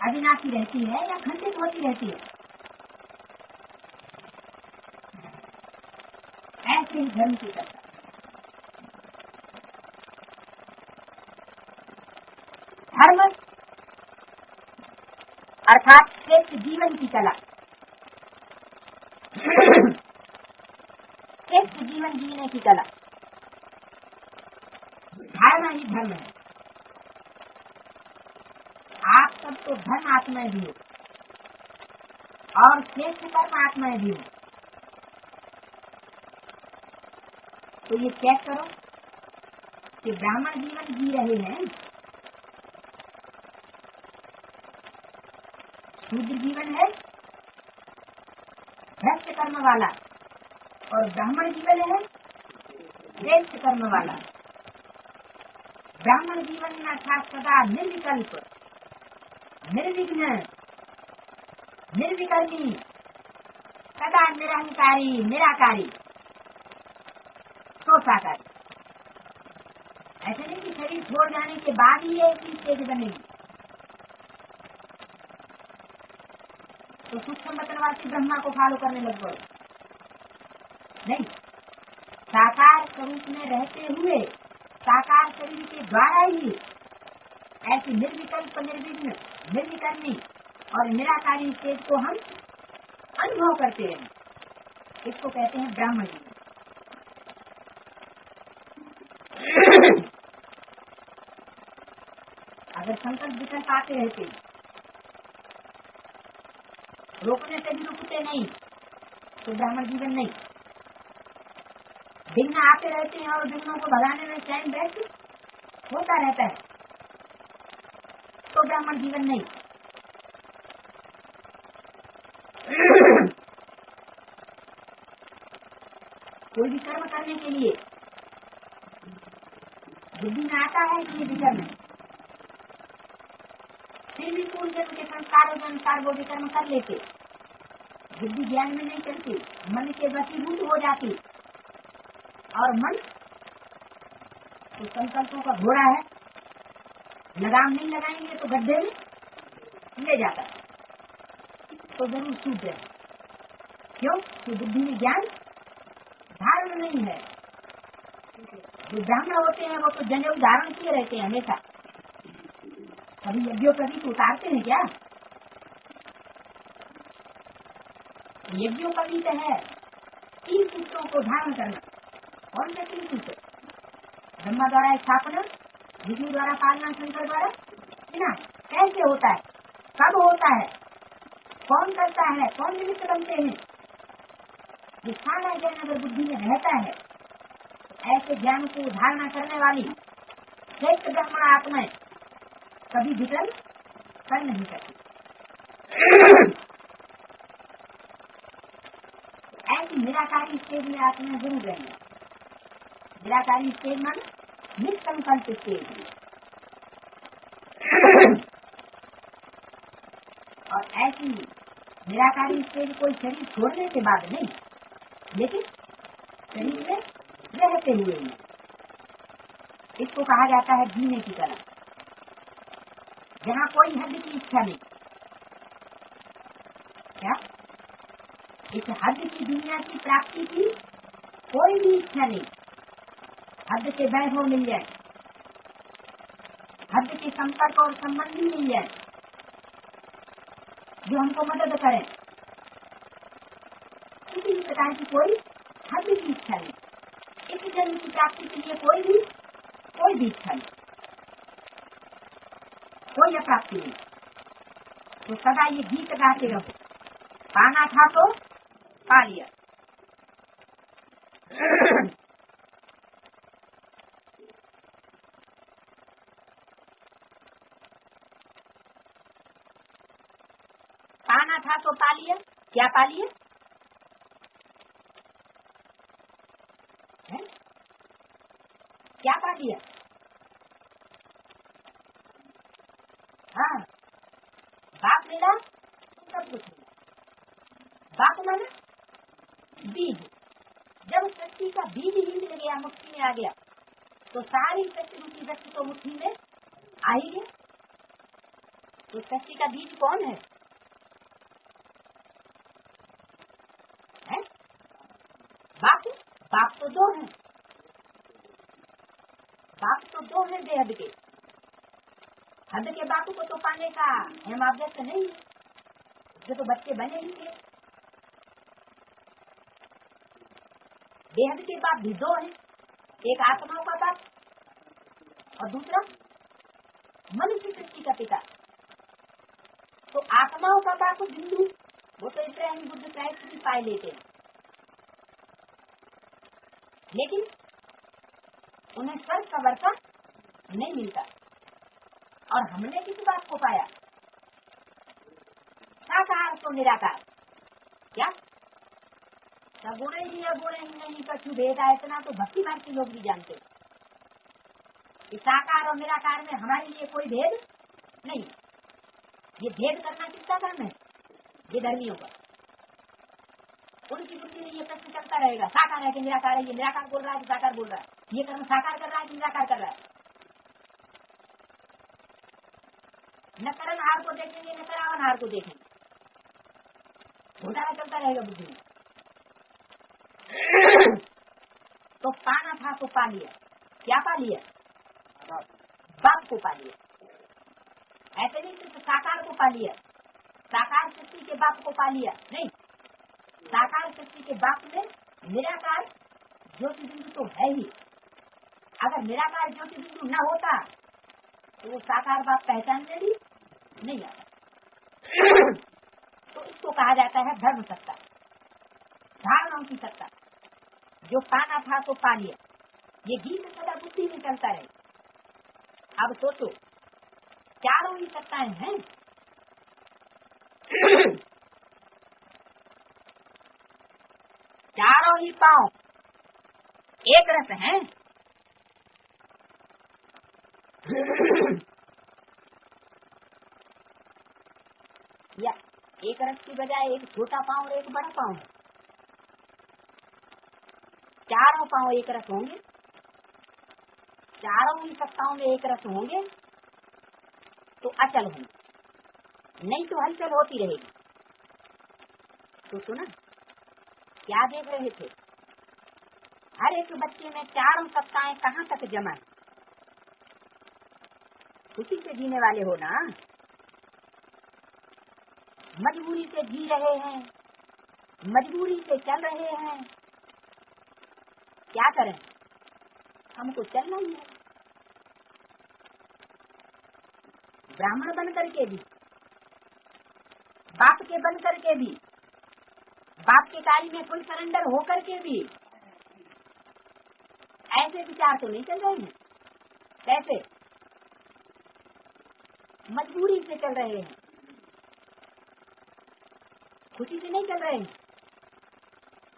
अविनाशी रहती है या खंडित होती रहती है। ऐसे ही धर्म की सत्ता, धर्म अर्थात श्रेष्ठ जीवन की कला, श्रेष्ठ जीवन जीने की कला, धारणा ही धर्म है। आप सब तो धर्म आत्माएं भी हो और श्रेष्ठ कर्म आत्माएं भी हो। तो ये चेक करो कि ब्राह्मण जीवन जी रहे हैं, शूद्र जीवन है भ्रष्ट कर्म वाला, और ब्राह्मण जीवन है श्रेष्ठ कर्म वाला। ब्राह्मण जीवन में अर्थात सदा निर्विकल्प, निर्विघ्न, निर्विकर्मी, सदा निरंकारी, निराकारी, साकारी। ऐसे नहीं कि शरीर छोड़ जाने के बाद ही ऐसी स्टेज बनेगी। तो सूक्ष्म वचनवासी ब्रह्मा को फॉलो करने लग गए। नहीं, साकार स्वरूप में रहते हुए साकार शरीर के द्वारा ही ऐसी निर्विकल्प, निर्विघ्न, निर्विकर्मी और निराकारी स्टेज को हम अनुभव करते हैं। इसको कहते हैं ब्राह्मण जी। अगर संकल्प विकल्प आते रहते, रोकने से भी रुकते नहीं, तो ब्राह्मण जीवन नहीं। विघ्न आते रहते हैं और विघ्नों को भगाने में चैन बैठ होता रहता है, तो ब्राह्मण जीवन नहीं। कोई भी कर्म करने के लिए बुद्धि में आता है कि ये विकर्म है, फिर भी पूर्व जन्म के संस्कारों के अनुसार वो विकर्म कर लेते, बुद्धि ज्ञान में नहीं चलती, मन के वशीभूत हो जाती, और मन तो संकल्पों का घोड़ा है, लगाम नहीं लगाएंगे तो गड्ढे में ले जाता, तो जरूर छूट जाए। क्यों? तो बुद्धि में ज्ञान धारण नहीं है। जो ब्राह्मण होते हैं वो तो जनेऊ धारण किए रहते हैं हमेशा। कभी यज्ञोपवीत उतारते हैं क्या? यज्ञोपवीत है 3 सूत्रों को धारण करना। कौन से 3 सूत्र? ब्रह्मा द्वारा स्थापना, विष्णु द्वारा पालना, शंकर द्वारा ना। कैसे होता है, कब होता है, कौन करता है, कौन निमित्त बनते हैं, ये सारा ज्ञान अगर बुद्धि में रहता है, ऐसे ज्ञान को धारणा करने वाली श्रेष्ठ ब्राह्मण आत्माएं कभी विकल्प कर नहीं सकती। ऐसी निराकारी स्टेज में आत्मा जरूर रहेंगे। निराकारी स्टेज मन निष्कंकल्प स्टेज, और ऐसी निराकारी स्टेज कोई शरीर छोड़ने के बाद नहीं, लेकिन शरीर में रहते हुए ही। इसको कहा जाता है जीने की कला, जहाँ कोई हद की इच्छा नहीं। क्या? इस हद की दुनिया की प्राप्ति की कोई भी इच्छा नहीं। हद के वैभव मिल जाए, हद के संपर्क और संबंधी मिल जाए जो हमको मदद करें, किसी भी प्रकार की कोई हद की इच्छा नहीं। की जन्म की प्राप्ति के लिए कोई भी इच्छा नहीं, कोई अप्राप्ति नहीं। तो सदा ये गीत गाते रहो, पाना था तो पा लिया। पाना था तो पा लिया, क्या पा लिया? क्या पा लिया? हाँ, बाप मिला, सब कुछ मिला। बाप माना बीज, जब सृष्टि का बीज ही मिल गया, मुट्ठी में आ गया, तो सारी सृष्टि रूपी वस्तु तो मुट्ठी में आ ही गया। तो सृष्टि का बीज कौन है? बाप। बाप तो दो हैं, बाप तो दो हैं बेहद के। हद के बाप को तो पाने का हम आवश्यक नहीं है, जो तो बच्चे बने ही थे। बेहद के बाप भी दो हैं, एक आत्माओं का बाप और दूसरा मनुष्य सृष्टि का पिता। तो आत्माओं का बाप बिंदु, वो तो इब्राहिम बुद्ध साहिब भी पाए लेते हैं, लेकिन उन्हें स्वर्ग का वर्षा नहीं मिलता। और हमने किस बात को पाया? साकार तो निराकार। क्या सगुण ही अगुण ही नहीं कछु भेद है, इतना तो भक्ति मार्ग के लोग भी जानते हैं कि साकार और निराकार में हमारे लिए कोई भेद नहीं। ये भेद करना किसका काम है? ये धर्मियों का। उनकी बुद्धि में ये प्रश्न चलता रहेगा, साकार है कि निराकार है, ये निराकार बोल रहा है कि साकार बोल रहा है, ये कर्म साकार कर रहा है कि निराकार कर रहा है। न करणहार को देखेंगे न करावनहार को देखेंगे, घोटाला चलता रहेगा बुद्धि में। तो पाना था तो पा लिया, क्या पा लिया? बाप को पा लिया। ऐसे नहीं सिर्फ साकार को पा लिया, साकार सृष्टि के बाप को पा लिया नहीं, साकार सृष्टि के बाप में निराकार ज्योति बिंदु तो है ही। अगर निराकार ज्योति बिंदु न होता तो वो साकार बाप पहचानने भी नहीं आता। तो इसको कहा जाता है धर्म सत्ता, धारणाओं की सत्ता। जो पाना था तो पा लिया, ये गीत सदा बुद्धि में चलता है। अब सोचो, चारों ही सत्ताएं हैं। चारों ही पांव एक रस हैं। या एक रस की बजाय एक छोटा पांव और एक बड़ा पांव है। चारों पांव एक रस होंगे, चारों ही सत्ताओं में एक रस होंगे तो अचल होंगे, नहीं तो हलचल होती रहेगी। तो सुना, क्या देख रहे थे? हर एक बच्चे में चारों सत्ताएं कहाँ तक जमा है? खुशी से जीने वाले हो ना, मजबूरी से जी रहे हैं, मजबूरी से चल रहे हैं। क्या करें, हमको चलना ही है। ब्राह्मण बन करके भी, बाप के बन करके भी, बाप के कार्य में कोई सरेंडर हो करके भी ऐसे विचार तो नहीं चल रहे हैं। कैसे? मजबूरी से चल रहे हैं, खुशी से नहीं चल रहे हैं।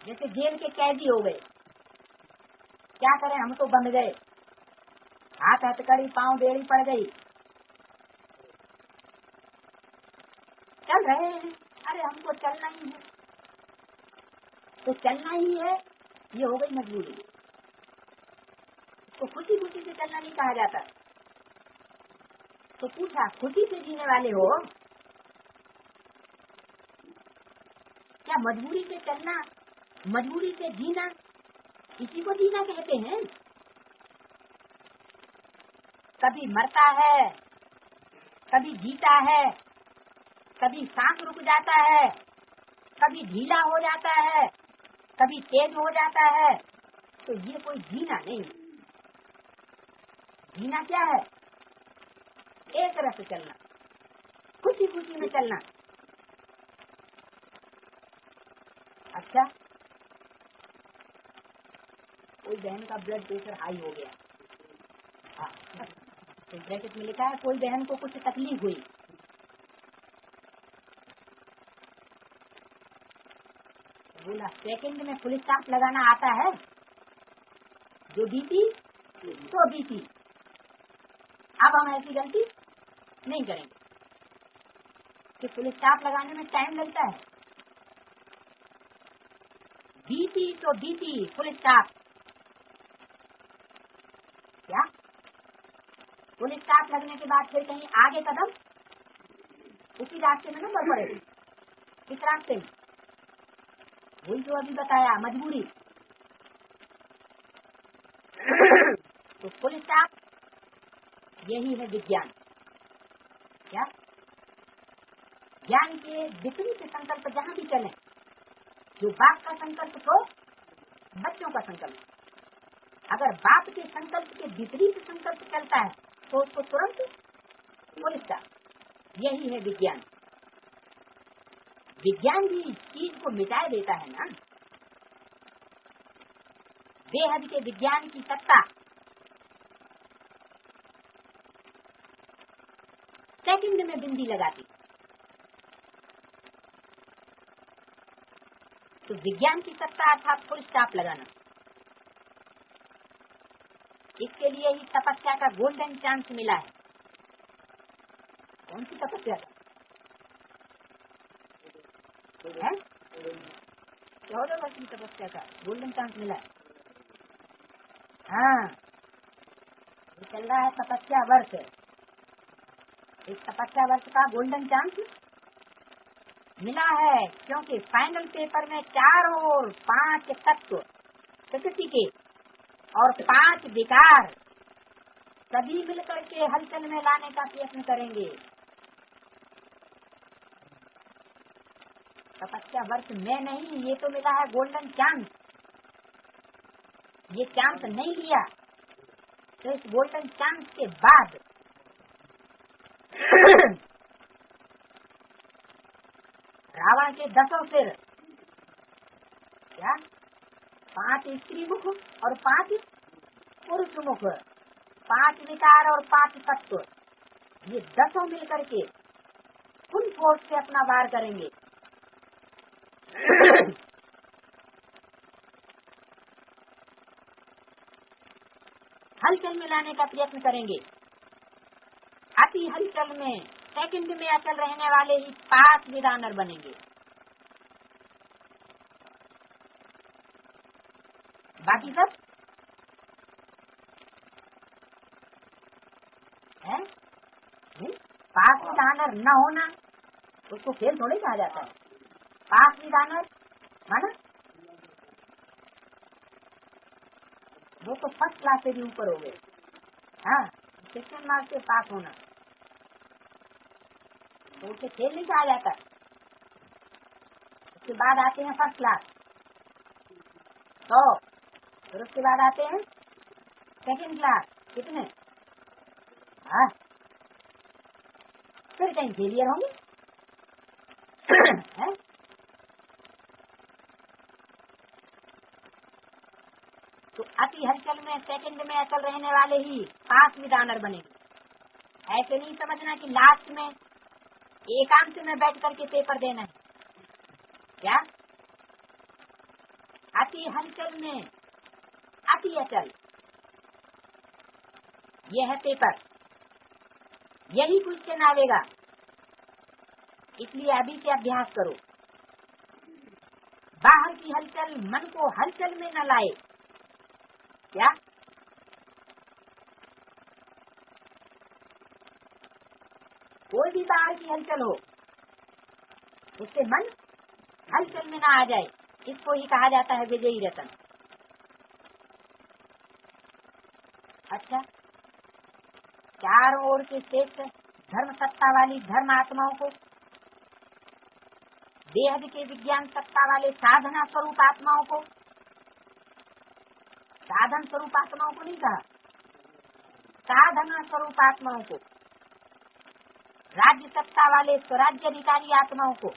जैसे जेल के कैदी हो गए, क्या करें, हम तो बंध गए, हाथ हथकड़ी पांव बेड़ी पड़ गई, चल रहे हैं। अरे हमको चलना ही है, तो चलना ही है, ये हो गई मजबूरी। तो खुशी खुशी से चलना नहीं कहा जाता। तो पूछा, खुशी से जीने वाले हो, क्या मजबूरी से चलना, मजबूरी से जीना, इसी को जीना कहते हैं? कभी मरता है, कभी जीता है, कभी सांस रुक जाता है, कभी ढीला हो जाता है, कभी तेज हो जाता है, तो ये कोई जीना नहीं। जीना क्या है? एक रस चलना, खुशी खुशी में चलना। अच्छा, कोई बहन का ब्लड प्रेशर हाई हो गया, तो ब्रैकेट में लिखा है कोई बहन को कुछ तकलीफ हुई, बोला सेकंड में फुल स्टॉप लगाना आता है? जो बीती तो बीती। अब हम ऐसी गलती नहीं करेंगे कि फुल स्टॉप लगाने में टाइम लगता है। बीती तो बीती, फुल स्टॉप। क्या फुल स्टॉप लगने के बाद फिर कहीं आगे कदम उसी रास्ते में न बढ़ पड़े? किस रास्ते में? वही जो अभी बताया, मजबूरी। तो फुल स्टॉप, यही है विज्ञान। क्या ज्ञान के विपरीत संकल्प जहाँ भी चले, जो बाप का संकल्प तो बच्चों का संकल्प। अगर बाप के संकल्प के विपरीत संकल्प चलता है तो उसको तुरंत फुल स्टॉप। यही है विज्ञान। विज्ञान भी इस चीज को मिटा देता है ना। बेहद के विज्ञान की सत्ता सेकंड में बिंदी लगाती। तो विज्ञान की सत्ता अर्थात फुल स्टॉप लगाना, इसके लिए ही तपस्या का गोल्डन चांस मिला है। कौन सी तपस्या है? 14 वर्ष की तपस्या का गोल्डन चांस मिला है। हाँ, ये चल रहा है तपस्या वर्ष। इस तपस्या वर्ष का गोल्डन चांस मिला है, क्योंकि फाइनल पेपर में 4 और 5 तत्व प्रकृति के और 5 विकार सभी मिलकर के हलचल में लाने का प्रयत्न करेंगे। तपस्या वर्ष में नहीं, ये तो मिला है गोल्डन चांस। ये चांस नहीं लिया तो इस गोल्डन चांस के बाद रावण के 10 सिर, क्या 5 स्त्री मुख और 5 पुरुष मुख, 5 विकार और 5 तत्व, ये 10 मिलकर के फुल फोर्स से अपना वार करेंगे। हलचल में लाने का प्रयत्न करेंगे। अति हलचल में सेकंड में अचल रहने वाले ही 5 विदानर बनेंगे। बाकी सब है 5 विदानर न होना उसको खेल थोड़े कहा जाता है। 5 विदानर माना वो तो फर्स्ट क्लास से भी ऊपर हो गए। हाँ, सेकंड मार्क्स से पास होना तो उसे खेल नहीं कहा जाता। उसके बाद आते हैं फर्स्ट क्लास 100, फिर उसके बाद आते हैं सेकंड क्लास कितने, हाँ, फिर कहीं फेलियर होंगे। तो अति हलचल में सेकंड में अचल रहने वाले ही 5 विदानर बनेंगे। ऐसे नहीं समझना कि लास्ट में एकांत में बैठ करके पेपर देना है। क्या अति हलचल में अति अचल, यह है पेपर, यही क्वेश्चन आवेगा। इसलिए अभी से अभ्यास करो। बाहर की हलचल मन को हलचल में न लाए। क्या कोई भी बाहर की हलचल हो उससे मन हलचल में ना आ जाए, इसको ही कहा जाता है विजयी रतन। अच्छा, चारों ओर के श्रेष्ठ धर्म सत्ता वाली धर्म आत्माओं को, बेहद के विज्ञान सत्ता वाले साधना स्वरूप आत्माओं को साधन स्वरूप आत्माओं को नहीं कहा, साधना स्वरूप आत्माओं को, राज्य सत्ता वाले स्वराज्य अधिकारी आत्माओं को,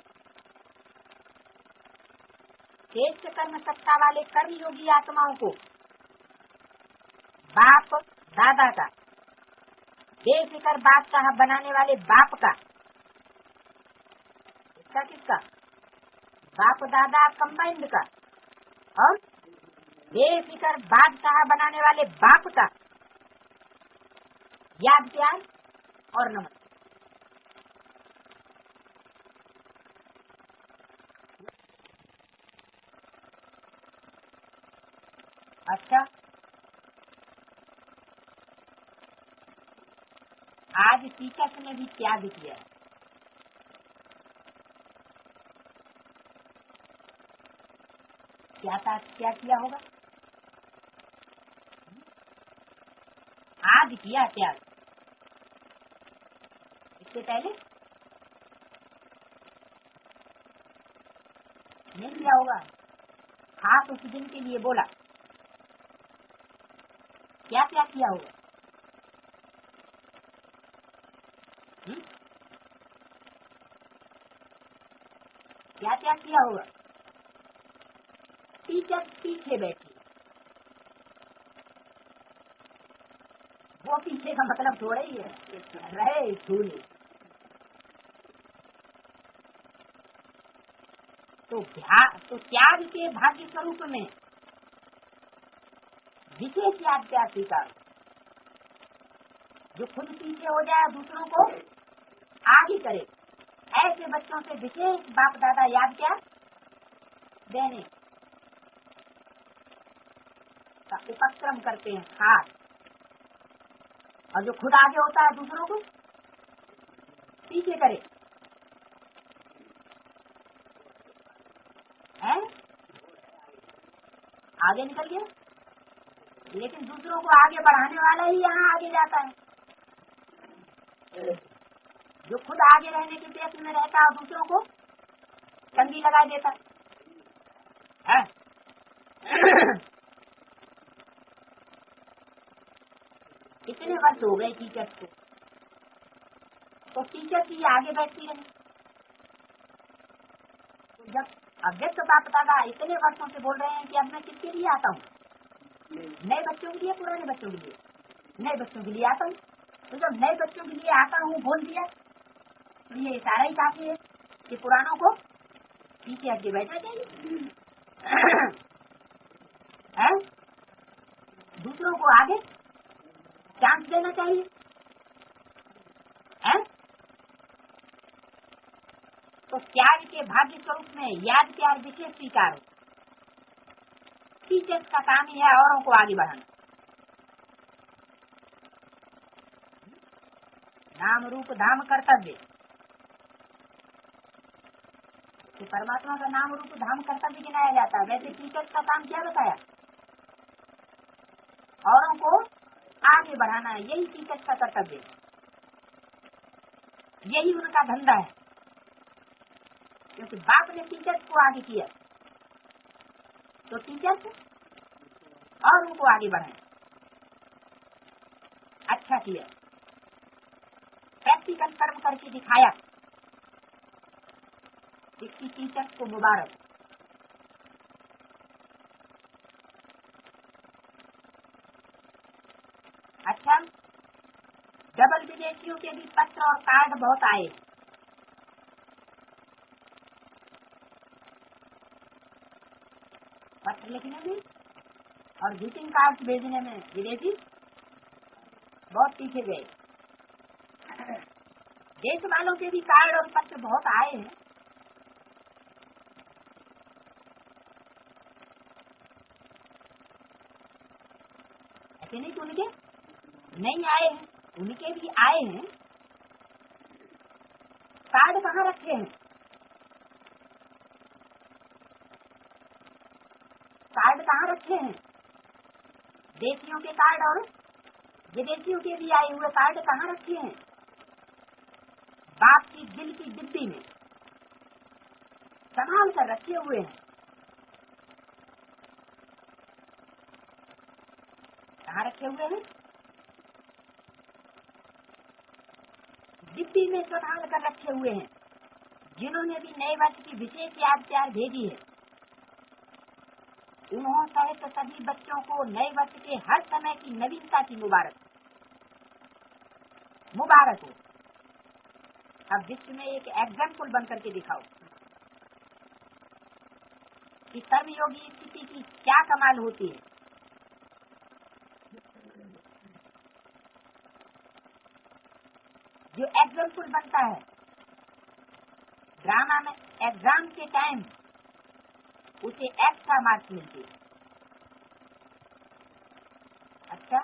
श्रेष्ठ कर्म सत्ता वाले कर्मयोगी आत्माओं को, बाप दादा का, बेफिक्र बादशाह बनाने वाले बाप का, इसका किसका, बाप दादा कंबाइंड का, और बेफिक्र बादशाह बनाने वाले बाप का याद प्यार और नमन। अच्छा, आज टीचर्स ने भी त्याग किया, क्या किया होगा, आज किया त्याग, इससे पहले नहीं किया होगा। खास उस दिन के लिए बोला, क्या क्या किया होगा, क्या क्या किया होगा। टीचर पीछे बैठी, वो पीछे का मतलब थोड़ा ही है, रहे छूले तो त्याग के भाग्य स्वरूप में विशेष याद क्या स्वीकार, जो खुद पीछे हो जाए दूसरों को आगे करे, ऐसे बच्चों से विशेष बाप दादा याद क्या देने का उपक्रम करते हैं खास, और जो खुद आगे होता है दूसरों को पीछे करे, है आगे निकल गया, लेकिन दूसरों को आगे बढ़ाने वाला ही यहाँ आगे जाता है। जो खुद आगे रहने के प्रयत्न में रहता है और दूसरों को कंगी लगा देता है। कितने वर्ष हो गए टीचर्स को, तो टीचर्स ही आगे बैठती रही। तो जब अव्यक्त बाप दादा इतने वर्षों से बोल रहे हैं कि अब मैं किसके लिए आता हूँ, नए बच्चों के लिए, पुराने बच्चों के लिए, नए बच्चों के लिए आता हूँ, तो जब नए बच्चों के लिए आता हूँ बोल दिया, तो ये इशारा ही काफी है कि पुरानों को पीछे हट के बैठना चाहिए, दूसरों को आगे चांस देना चाहिए, है? तो त्याग के भाग्य स्वरूप में याद प्यार विशेष स्वीकार हो। टीचर्स का काम ही है औरों को आगे बढ़ाना, नाम रूप धाम कर्तव्य, तो परमात्मा का नाम रूप धाम कर्तव्य गिनाया जाता है। वैसे टीचर्स का काम क्या बताया, औरों को आगे बढ़ाना है, यही टीचर्स का कर्तव्य, यही उनका धंधा है। क्योंकि बाप ने टीचर्स को आगे किया, तो टीचर्स और उनको आगे बढ़ाए। अच्छा किया, प्रैक्टिकल कर्म करके दिखाया, इसकी टीचर्स को मुबारक। अच्छा, डबल विदेशियों के भी पत्र और कार्ड बहुत आए, पत्र लिखने में और ग्रीटिंग कार्ड भेजने में विदेशी बहुत पीछे गए। देश वालों के भी कार्ड और पत्र बहुत आए हैं, ऐसे नहीं कि उनके नहीं आए हैं, उनके भी आए हैं। कार्ड कहाँ रखे हैं, कार्ड कहाँ रखे हैं, देशियों के कार्ड और विदेशियों के भी आए हुए कार्ड कहाँ रखे हैं, बाप की दिल की डिब्बी में संभाल कर रखे हुए हैं। कहाँ रखे हुए हैं? डिब्बी में संभाल कर रखे हुए हैं। जिन्होंने भी नए वर्ष की विशेष याद प्यार भेजी है, उन्होंने सहित तो सभी बच्चों को नए वर्ष के हर समय की नवीनता की मुबारक हो। अब विश्व में एक एग्जाम्पल बनकर के दिखाओ कि कर्मयोगी स्थिति की क्या कमाल होती है। जो एग्जाम्पल बनता है ड्रामा में, एग्जाम के टाइम उसे एक्स्ट्रा मार्क्स मिलते हैं। अच्छा,